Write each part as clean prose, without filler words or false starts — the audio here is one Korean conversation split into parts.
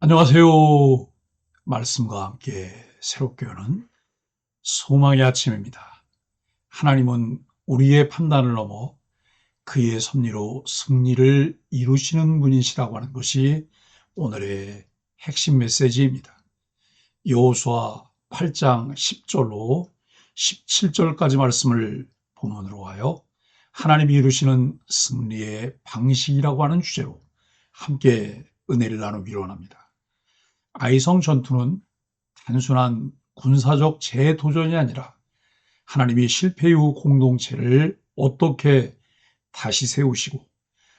안녕하세요. 말씀과 함께 새롭게 여는 소망의 아침입니다. 하나님은 우리의 판단을 넘어 그의 섭리로 승리를 이루시는 분이시라고 하는 것이 오늘의 핵심 메시지입니다. 여호수아 8장 10절로 17절까지 말씀을 본문으로 하여 하나님이 이루시는 승리의 방식이라고 하는 주제로 함께 은혜를 나누기를 원합니다. 아이성 전투는 단순한 군사적 재도전이 아니라 하나님이 실패 이후 공동체를 어떻게 다시 세우시고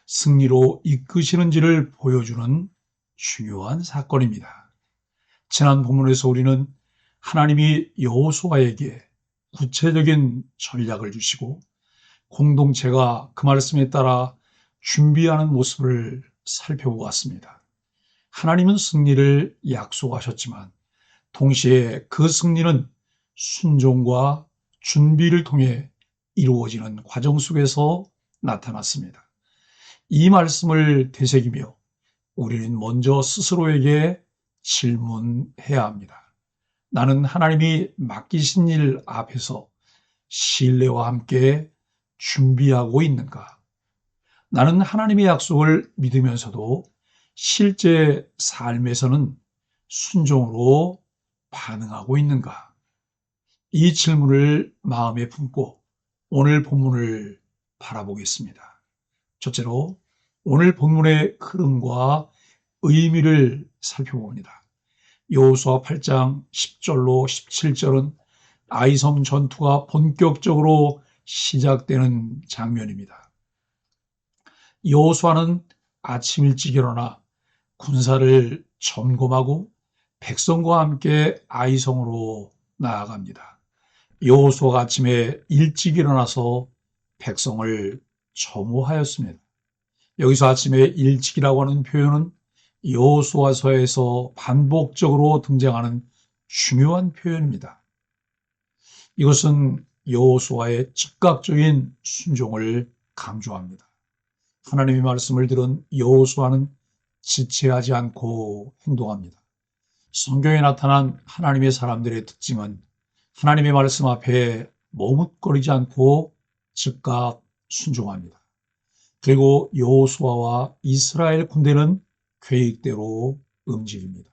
승리로 이끄시는지를 보여주는 중요한 사건입니다. 지난 본문에서 우리는 하나님이 여호수아에게 구체적인 전략을 주시고 공동체가 그 말씀에 따라 준비하는 모습을 살펴보았습니다. 하나님은 승리를 약속하셨지만 동시에 그 승리는 순종과 준비를 통해 이루어지는 과정 속에서 나타났습니다. 이 말씀을 되새기며 우리는 먼저 스스로에게 질문해야 합니다. 나는 하나님이 맡기신 일 앞에서 신뢰와 함께 준비하고 있는가? 나는 하나님의 약속을 믿으면서도 실제 삶에서는 순종으로 반응하고 있는가? 이 질문을 마음에 품고 오늘 본문을 바라보겠습니다. 첫째로 오늘 본문의 흐름과 의미를 살펴봅니다. 여호수아 8장 10절로 17절은 아이성 전투가 본격적으로 시작되는 장면입니다. 여호수아는 아침 일찍 일어나 군사를 점검하고 백성과 함께 아이성으로 나아갑니다. 여호수아가 아침에 일찍 일어나서 백성을 점호하였습니다. 여기서 아침에 일찍이라고 하는 표현은 여호수아서에서 반복적으로 등장하는 중요한 표현입니다. 이것은 여호수아의 즉각적인 순종을 강조합니다. 하나님의 말씀을 들은 여호수아는 지체하지 않고 행동합니다. 성경에 나타난 하나님의 사람들의 특징은 하나님의 말씀 앞에 머뭇거리지 않고 즉각 순종합니다. 그리고 여호수아와 이스라엘 군대는 계획대로 움직입니다.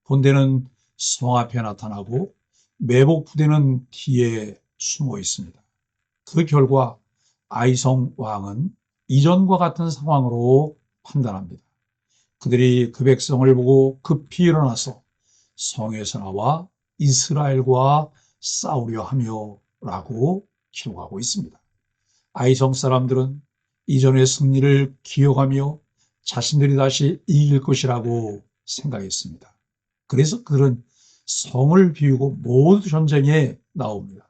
본대는 성 앞에 나타나고 매복 부대는 뒤에 숨어 있습니다. 그 결과 아이성 왕은 이전과 같은 상황으로 판단합니다. 그들이 그 백성을 보고 급히 일어나서 성에서 나와 이스라엘과 싸우려 하며 라고 기록하고 있습니다. 아이성 사람들은 이전의 승리를 기억하며 자신들이 다시 이길 것이라고 생각했습니다. 그래서 그들은 성을 비우고 모두 전쟁에 나옵니다.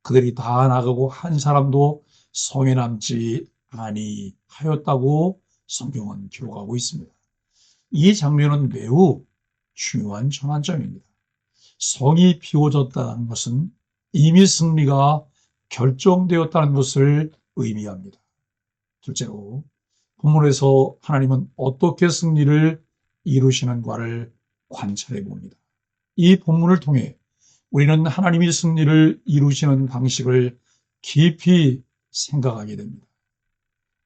그들이 다 나가고 한 사람도 성에 남지 아니하였다고 성경은 기록하고 있습니다. 이 장면은 매우 중요한 전환점입니다. 성이 비워졌다는 것은 이미 승리가 결정되었다는 것을 의미합니다. 둘째로 본문에서 하나님은 어떻게 승리를 이루시는가를 관찰해 봅니다. 이 본문을 통해 우리는 하나님이 승리를 이루시는 방식을 깊이 생각하게 됩니다.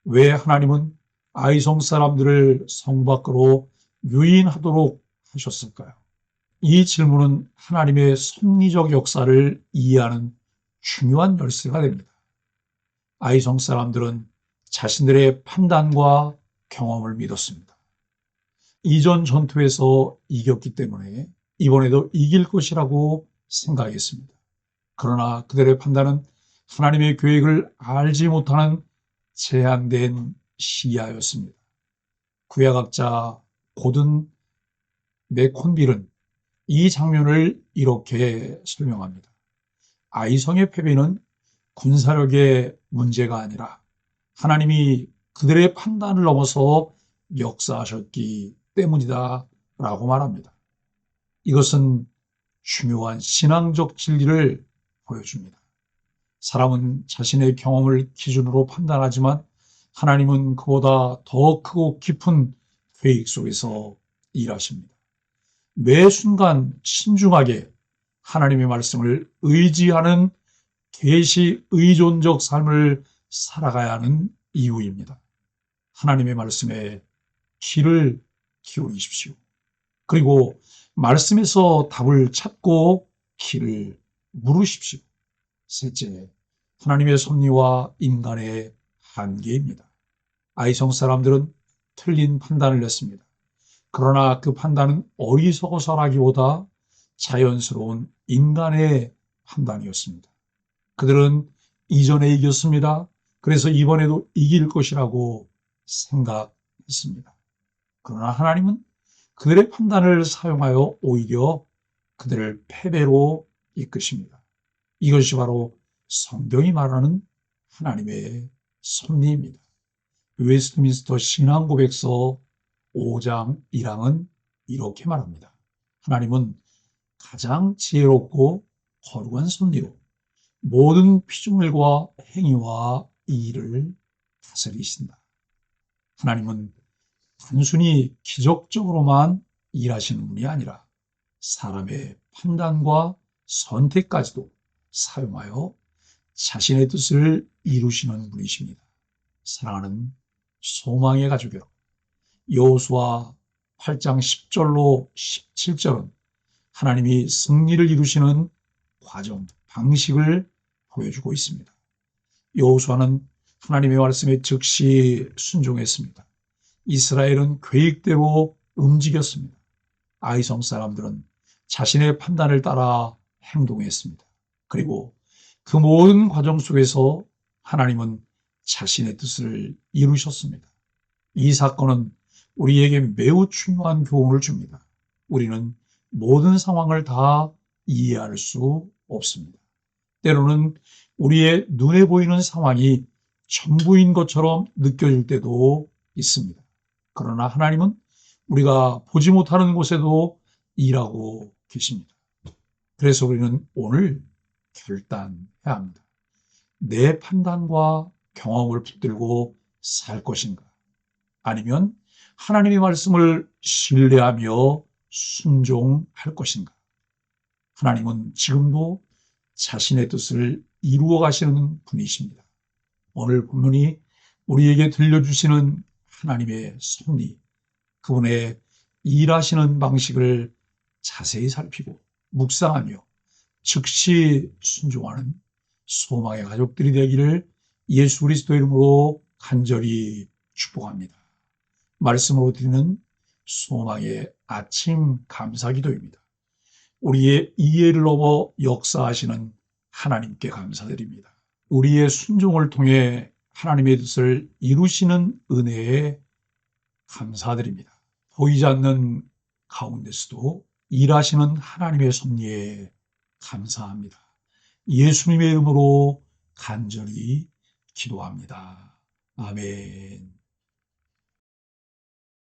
왜 하나님은 아이성 사람들을 성 밖으로 유인하도록 하셨을까요? 이 질문은 하나님의 섭리적 역사를 이해하는 중요한 열쇠가 됩니다. 아이성 사람들은 자신들의 판단과 경험을 믿었습니다. 이전 전투에서 이겼기 때문에 이번에도 이길 것이라고 생각했습니다. 그러나 그들의 판단은 하나님의 계획을 알지 못하는 제한된 시야였습니다. 구약학자 고든 맥콘빌은 이 장면을 이렇게 설명합니다. 아이성의 패배는 군사력의 문제가 아니라 하나님이 그들의 판단을 넘어서 역사하셨기 때문이다 라고 말합니다. 이것은 중요한 신앙적 진리를 보여줍니다. 사람은 자신의 경험을 기준으로 판단하지만 하나님은 그보다 더 크고 깊은 계획 속에서 일하십니다. 매 순간 신중하게 하나님의 말씀을 의지하는 계시 의존적 삶을 살아가야 하는 이유입니다. 하나님의 말씀에 귀를 기울이십시오. 그리고 말씀에서 답을 찾고 귀를 물으십시오. 셋째, 하나님의 섭리와 인간의 한계입니다. 아이성 사람들은 틀린 판단을 냈습니다. 그러나 그 판단은 어리석어서라기보다 자연스러운 인간의 판단이었습니다. 그들은 이전에 이겼습니다. 그래서 이번에도 이길 것이라고 생각했습니다. 그러나 하나님은 그들의 판단을 사용하여 오히려 그들을 패배로 이끄십니다. 이것이 바로 성경이 말하는 하나님의 섭리입니다. 웨스트민스터 신앙고백서 5장 1항은 이렇게 말합니다. 하나님은 가장 지혜롭고 거룩한 섭리로 모든 피조물과 행위와 이의를 다스리신다. 하나님은 단순히 기적적으로만 일하시는 분이 아니라 사람의 판단과 선택까지도 사용하여 자신의 뜻을 이루시는 분이십니다. 사랑하는 소망의 가족 여러분, 여호수아 8장 10절로 17절은 하나님이 승리를 이루시는 과정, 방식을 보여주고 있습니다. 여호수아는 하나님의 말씀에 즉시 순종했습니다. 이스라엘은 계획대로 움직였습니다. 아이성 사람들은 자신의 판단을 따라 행동했습니다. 그리고 그 모든 과정 속에서 하나님은 자신의 뜻을 이루셨습니다. 이 사건은 우리에게 매우 중요한 교훈을 줍니다. 우리는 모든 상황을 다 이해할 수 없습니다. 때로는 우리의 눈에 보이는 상황이 전부인 것처럼 느껴질 때도 있습니다. 그러나 하나님은 우리가 보지 못하는 곳에도 일하고 계십니다. 그래서 우리는 오늘 결단해야 합니다. 내 판단과 경험을 붙들고 살 것인가? 아니면 하나님의 말씀을 신뢰하며 순종할 것인가? 하나님은 지금도 자신의 뜻을 이루어 가시는 분이십니다. 오늘 본문이 우리에게 들려주시는 하나님의 섭리, 그분의 일하시는 방식을 자세히 살피고 묵상하며 즉시 순종하는 소망의 가족들이 되기를 예수 그리스도 이름으로 간절히 축복합니다. 말씀으로 드리는 소망의 아침 감사기도입니다. 우리의 이해를 넘어 역사하시는 하나님께 감사드립니다. 우리의 순종을 통해 하나님의 뜻을 이루시는 은혜에 감사드립니다. 보이지 않는 가운데서도 일하시는 하나님의 섭리에 감사합니다. 예수님의 이름으로 간절히 기도합니다. 아멘.